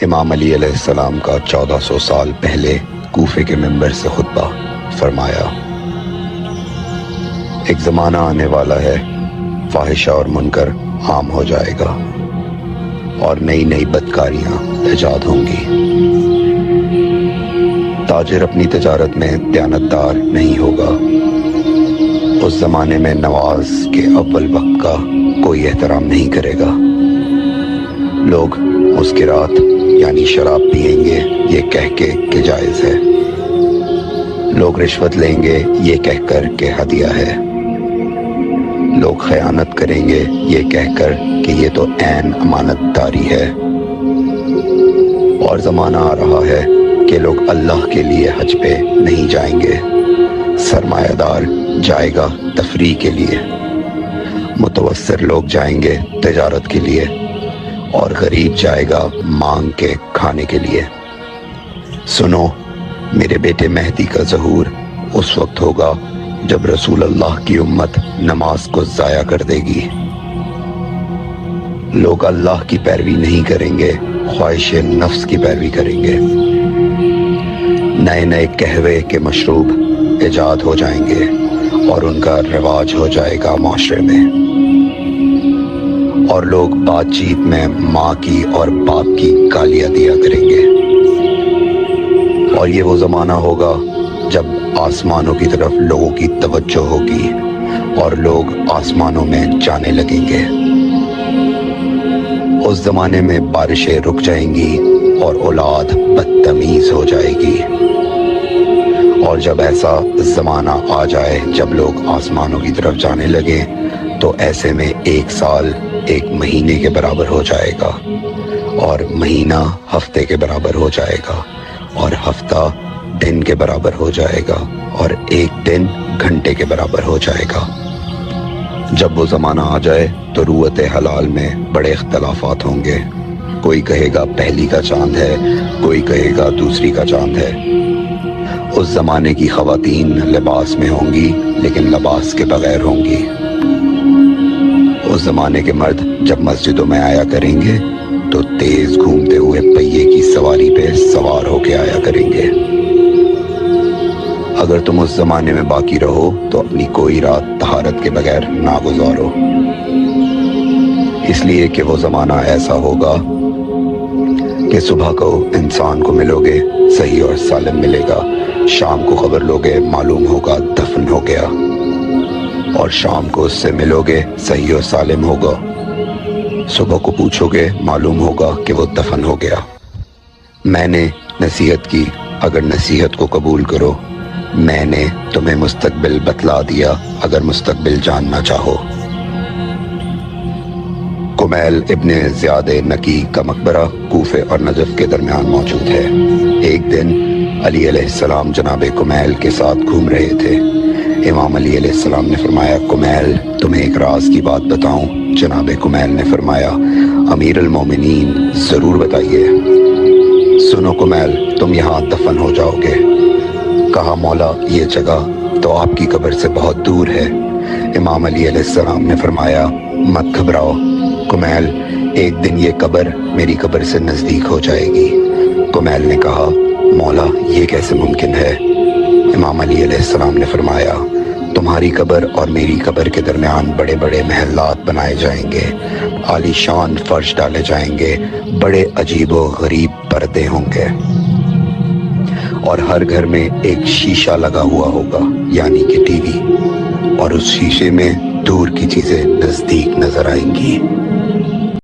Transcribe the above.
امام علی علیہ السلام کا 1400 سال پہلے کوفے کے منبر سے خطبہ فرمایا، ایک زمانہ آنے والا ہے، فاحشہ اور منکر عام ہو جائے گا اور نئی نئی بدکاریاں ایجاد ہوں گی۔ تاجر اپنی تجارت میں دیانتدار نہیں ہوگا۔ اس زمانے میں نماز کے اول وقت کا کوئی احترام نہیں کرے گا۔ لوگ مسکرات یعنی شراب پئیں گے یہ کہہ کے کہ جائز ہے، لوگ رشوت لیں گے یہ کہہ کر کہ ہدیہ ہے، لوگ خیانت کریں گے یہ کہہ کر کہ یہ تو عین امانت داری ہے۔ اور زمانہ آ رہا ہے کہ لوگ اللہ کے لیے حج پہ نہیں جائیں گے، سرمایہ دار جائے گا تفریح کے لیے، متوسر لوگ جائیں گے تجارت کے لیے، اور غریب جائے گا مانگ کے کھانے کے لیے۔ سنو، میرے بیٹے مہدی کا ظہور اس وقت ہوگا جب رسول اللہ کی امت نماز کو ضائع کر دے گی۔ لوگ اللہ کی پیروی نہیں کریں گے، خواہش نفس کی پیروی کریں گے۔ نئے نئے قہوے کے مشروب ایجاد ہو جائیں گے اور ان کا رواج ہو جائے گا معاشرے میں، اور لوگ بات چیت میں ماں کی اور باپ کی گالیاں دیا کریں گے۔ اور یہ وہ زمانہ ہوگا جب آسمانوں کی طرف لوگوں کی توجہ ہوگی اور لوگ آسمانوں میں جانے لگیں گے۔ اس زمانے میں بارشیں رک جائیں گی اور اولاد بدتمیز ہو جائے گی۔ اور جب ایسا زمانہ آ جائے جب لوگ آسمانوں کی طرف جانے لگیں تو ایسے میں ایک سال ایک مہینے کے برابر ہو جائے گا، اور مہینہ ہفتے کے برابر ہو جائے گا، اور ہفتہ دن کے برابر ہو جائے گا، اور ایک دن گھنٹے کے برابر ہو جائے گا۔ جب وہ زمانہ آ جائے تو روت حلال میں بڑے اختلافات ہوں گے، کوئی کہے گا پہلی کا چاند ہے، کوئی کہے گا دوسری کا چاند ہے۔ اس زمانے کی خواتین لباس میں ہوں گی لیکن لباس کے بغیر ہوں گی۔ اس زمانے کے مرد جب مسجدوں میں آیا کریں گے تو تیز گھومتے ہوئے پہیے کی سواری پہ سوار ہو کے آیا کریں گے۔ اگر تم اس زمانے میں باقی رہو تو اپنی کوئی رات طہارت کے بغیر نہ گزارو، اس لیے کہ وہ زمانہ ایسا ہوگا کہ صبح کو انسان کو ملو گے صحیح اور سالم ملے گا، شام کو خبر لوگے معلوم ہوگا دفن ہو گیا، اور شام کو اس سے ملو گے صحیح اور سالم ہوگا، صبح کو پوچھو گے معلوم ہوگا کہ وہ دفن ہو گیا۔ میں نے نصیحت کی، اگر نصیحت کو قبول کرو، میں نے تمہیں مستقبل بتلا دیا اگر مستقبل جاننا چاہو۔ کمیل ابن زیاد نکی کا مقبرہ کوفے اور نجف کے درمیان موجود ہے۔ ایک دن علی علیہ السلام جناب کمیل کے ساتھ گھوم رہے تھے۔ امام علی علیہ السلام نے فرمایا، کمیل تمہیں ایک راز کی بات بتاؤں؟ جناب کمیل نے فرمایا، امیر المومنین ضرور بتائیے۔ سنو کمیل، تم یہاں دفن ہو جاؤ گے۔ کہا، مولا یہ جگہ تو آپ کی قبر سے بہت دور ہے۔ امام علی علیہ السلام نے فرمایا، مت گھبراؤ کمیل، ایک دن یہ قبر میری قبر سے نزدیک ہو جائے گی۔ کمیل نے کہا، مولا یہ کیسے ممکن ہے؟ امام علی علیہ السلام نے فرمایا، تمہاری قبر اور میری قبر کے درمیان بڑے بڑے محلات بنائے جائیں گے، عالی شان فرش ڈالے جائیں گے، بڑے عجیب و غریب پردے ہوں گے، اور ہر گھر میں ایک شیشہ لگا ہوا ہوگا یعنی کہ ٹی وی، اور اس شیشے میں دور کی چیزیں نزدیک نظر آئیں گی۔